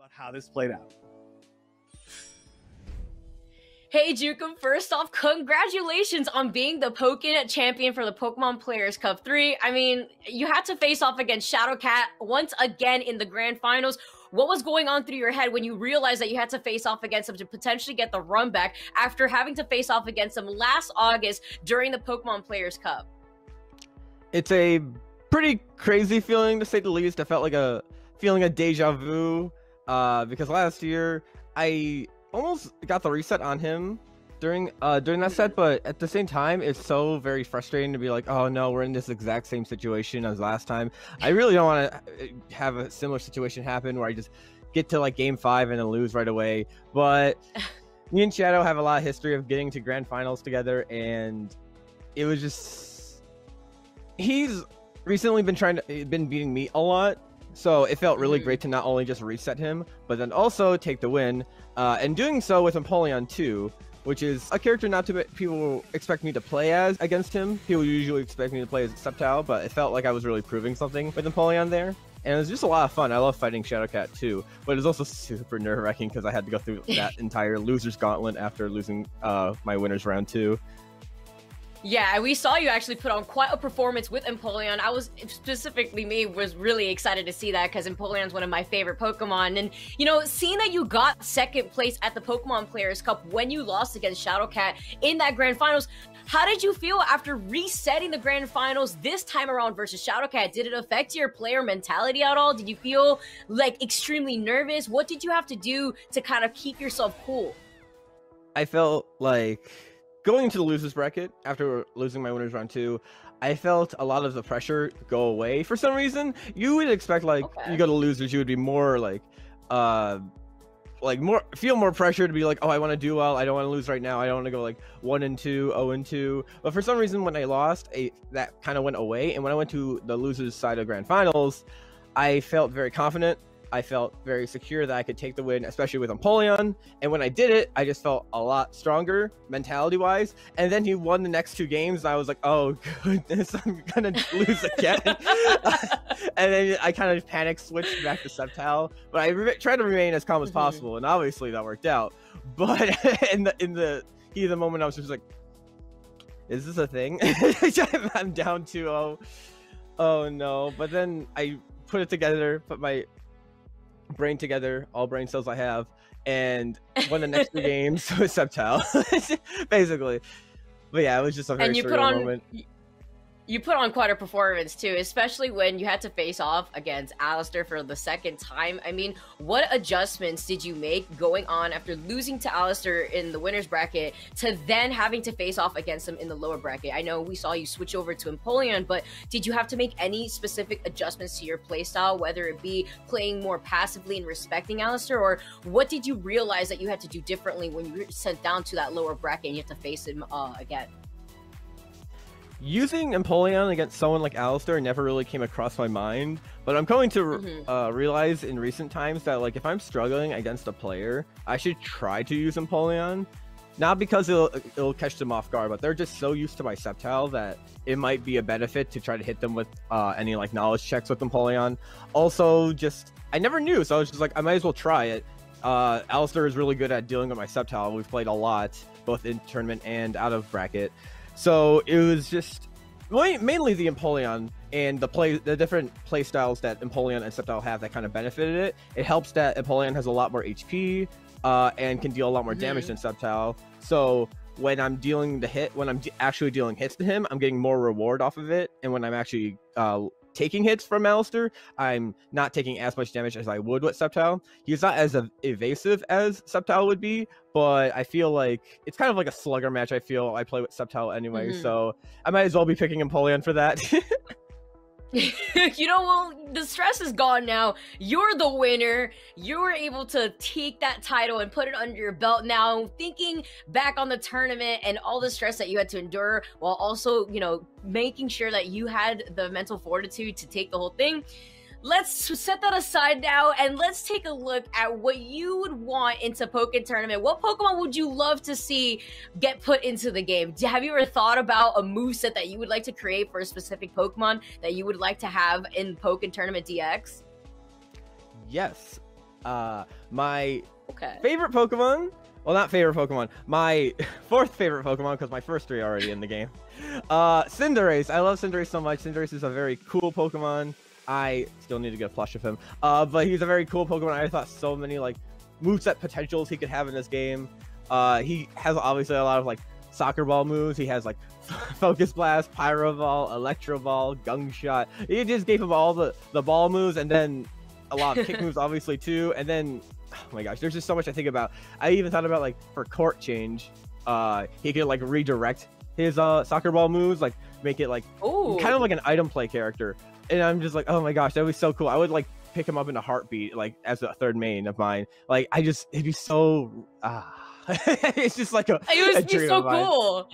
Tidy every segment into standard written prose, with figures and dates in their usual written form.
about how this played out. Hey Jukem, first off, congratulations on being the Pokken champion for the Pokemon Players Cup 3. I mean, you had to face off against Shadowcat once again in the grand finals. What was going on through your head when you realized that you had to face off against him to potentially get the run back after having to face off against him last August during the Pokemon Players Cup? It's a pretty crazy feeling, to say the least. I felt like a feeling of deja vu because last year I almost got the reset on him during that set, but at the same time it's so very frustrating to be like, oh no, we're in this exact same situation as last time. I really don't want to have a similar situation happen where I just get to like game 5 and then lose right away. But me and Shadow have a lot of history of getting to grand finals together, and it was just, he's recently been beating me a lot. So it felt really great to not only just reset him, but then also take the win. And doing so with Empoleon too, which is a character not too people expect me to play as against him. People usually expect me to play as Sceptile, but it felt like I was really proving something with Empoleon there. And it was just a lot of fun. I love fighting Shadowcat too, but it was also super nerve-wracking because I had to go through that entire loser's gauntlet after losing my winners round 2. Yeah, we saw you actually put on quite a performance with Empoleon. I was, specifically me, was really excited to see that because Empoleon's one of my favorite Pokemon. And, you know, seeing that you got second place at the Pokemon Players Cup when you lost against Shadowcat in that Grand Finals, how did you feel after resetting the Grand Finals this time around versus Shadowcat? Did it affect your player mentality at all? Did you feel, like, extremely nervous? What did you have to do to kind of keep yourself cool? I felt like going into the losers bracket after losing my winners round 2, I felt a lot of the pressure go away for some reason. You would expect like you go to losers, you would be more like feel more pressure to be like, oh, I want to do well, I don't want to lose right now, I don't want to go like 1-2, 0-2. But for some reason when I lost, that kind of went away. And when I went to the losers side of grand finals, I felt very confident. I felt very secure that I could take the win, especially with Empoleon. And when I did it, I just felt a lot stronger mentality-wise. And then he won the next 2 games, and I was like, oh, goodness, I'm going to lose again. And then I kind of panic switched back to Sceptile. But I tried to remain as calm as possible, and obviously that worked out. But in the heat of the moment, I was just like, is this a thing? I'm down 2-0. Oh, no. But then I put it together, put my brain together, all brain cells I have, and won the next 2 games with Sceptile, basically. But yeah, it was just a very surreal moment. You put on quite a performance too, especially when you had to face off against Alistair for the second time. I mean, what adjustments did you make going on after losing to Alistair in the winner's bracket to then having to face off against him in the lower bracket? I know we saw you switch over to Empoleon, but did you have to make any specific adjustments to your playstyle, whether it be playing more passively and respecting Alistair, or what did you realize that you had to do differently when you were sent down to that lower bracket and you have to face him again? Using Empoleon against someone like Alistair never really came across my mind, but I'm going to realize in recent times that like if I'm struggling against a player, I should try to use Empoleon. Not because it'll catch them off guard, but they're just so used to my Sceptile that it might be a benefit to try to hit them with any like knowledge checks with Empoleon. Also, just I never knew, so I was just like, I might as well try it. Alistair is really good at dealing with my Sceptile. We've played a lot, both in tournament and out of bracket. So it was just mainly the Empoleon and the different play styles that Empoleon and Sceptile have that kind of benefited it. It helps that Empoleon has a lot more HP and can deal a lot more damage than Sceptile. So when I'm dealing actually dealing hits to him, I'm getting more reward off of it. And when I'm actually taking hits from Alistair, I'm not taking as much damage as I would with Sceptile. He's not as evasive as Sceptile would be, but I feel like it's kind of like a slugger match. I feel I play with Sceptile anyway, so I might as well be picking Empoleon for that. You know, well, the stress is gone now. You're the winner. You were able to take that title and put it under your belt now. Thinking back on the tournament and all the stress that you had to endure, while also, you know, making sure that you had the mental fortitude to take the whole thing. Let's set that aside now, and let's take a look at what you would want into Pokken Tournament. What Pokemon would you love to see get put into the game? Have you ever thought about a moveset that you would like to create for a specific Pokemon that you would like to have in Pokken Tournament DX? Yes. My Okay. favorite Pokemon. Well, not favorite Pokemon. My fourth favorite Pokemon, because my first three are already in the game. Cinderace. I love Cinderace so much. Cinderace is a very cool Pokemon. I still need to get a plush of him. But he's a very cool Pokemon. I thought so many like moveset potentials he could have in this game. He has obviously a lot of like soccer ball moves. He has like Focus Blast, Pyro Ball, Electro Ball, Gung Shot. He just gave him all the ball moves, and then a lot of kick moves obviously too. And then, oh my gosh, there's just so much I think about. I even thought about like for court change, he could like redirect his soccer ball moves, like make it like kind of like an item play character. And I'm just like, oh my gosh, that would be so cool. I would like pick him up in a heartbeat, like as a third main of mine. Like it'd be so it's just like it would be so cool.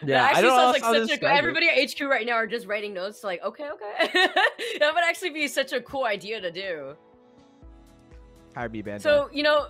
Yeah, that actually sounds like such a everybody at HQ right now are just writing notes like, okay. That would actually be such a cool idea to do. Heartbeat band. So, you know,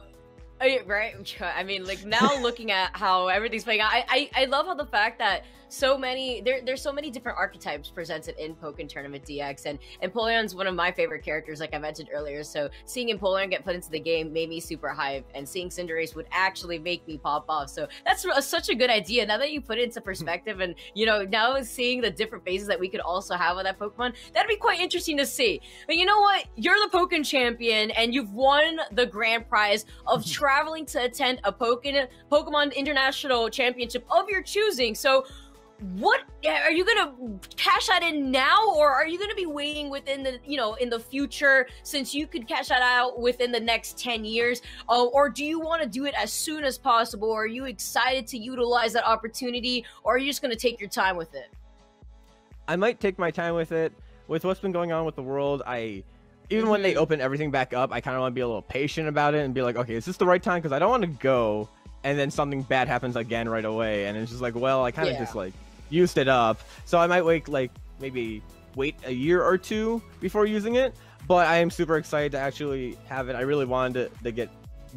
right? I mean, like now looking at how everything's playing out, I love how the fact that there's so many different archetypes presented in Pokken Tournament DX, and Empoleon's one of my favorite characters, like I mentioned earlier. So seeing Empoleon get put into the game made me super hype, and seeing Cinderace would actually make me pop off. So that's such a good idea. Now that you put it into perspective, and you know, now seeing the different phases that we could also have with that Pokemon, that'd be quite interesting to see. But you know what? You're the Pokken champion, and you've won the grand prize of traveling to attend a Pokemon International Championship of your choosing. So what are you gonna cash that in now, or are you gonna be waiting within the, you know, in the future, since you could cash that out within the next 10 years, or do you want to do it as soon as possible? Are you excited to utilize that opportunity, or are you just gonna take your time with it? I might take my time with it. With what's been going on with the world, even when they open everything back up, I kind of want to be a little patient about it and be like, okay, is this the right time? Because I don't want to go and then something bad happens again right away, and it's just like, well, I kind of just like used it up. So I might wait, like maybe wait a year or two before using it. But I am super excited to actually have it. I really wanted to get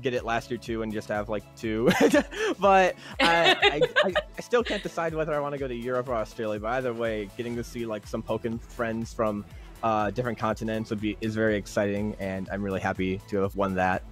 it last year too, and just have like two. But I still can't decide whether I want to go to Europe or Australia. But either way, getting to see like some Pokken friends from different continents is very exciting, and I'm really happy to have won that.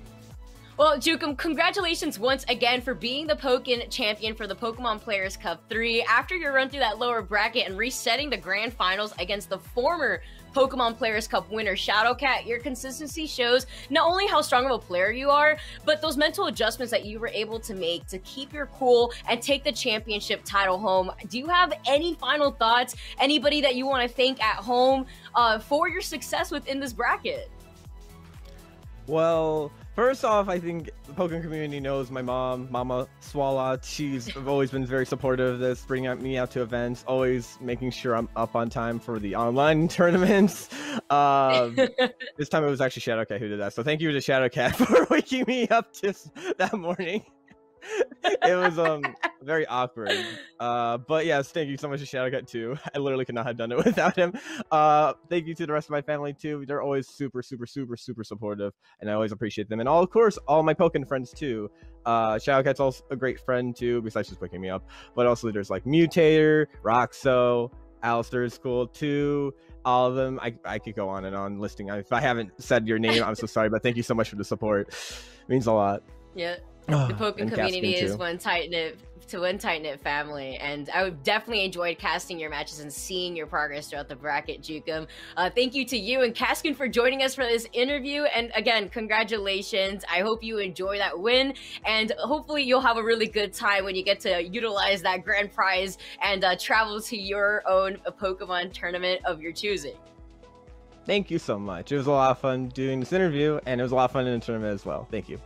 Well, Jukem, congratulations once again for being the Pokken champion for the Pokemon Players Cup 3. After your run through that lower bracket and resetting the grand finals against the former Pokemon Players Cup winner, Shadowcat, your consistency shows not only how strong of a player you are, but those mental adjustments that you were able to make to keep your cool and take the championship title home. Do you have any final thoughts? Anybody that you want to thank at home for your success within this bracket? Well, first off, I think the Pokken community knows my mom, Mama Swallow. She's always been very supportive of this, bringing me out to events, always making sure I'm up on time for the online tournaments. This time it was actually Shadowcat who did that. So thank you to Shadowcat for waking me up just that morning. It was very awkward. But yes, thank you so much to Shadowcat too. I literally could not have done it without him. Thank you to the rest of my family too. They're always super supportive, and I always appreciate them. And of course, all my Pokken friends too. Shadowcat's also a great friend too, besides just waking me up. But also there's like Mutator, Roxo, Alistair is cool too. All of them. I could go on and on listing. If I haven't said your name, I'm so sorry, but thank you so much for the support. It means a lot. Yeah. The Pokken community is one tight-knit family, and I definitely enjoyed casting your matches and seeing your progress throughout the bracket, Jukem. Thank you to you and Kaskin for joining us for this interview, and again, congratulations. I hope you enjoy that win, and hopefully you'll have a really good time when you get to utilize that grand prize and travel to your own Pokemon tournament of your choosing. Thank you so much. It was a lot of fun doing this interview, and it was a lot of fun in the tournament as well. Thank you.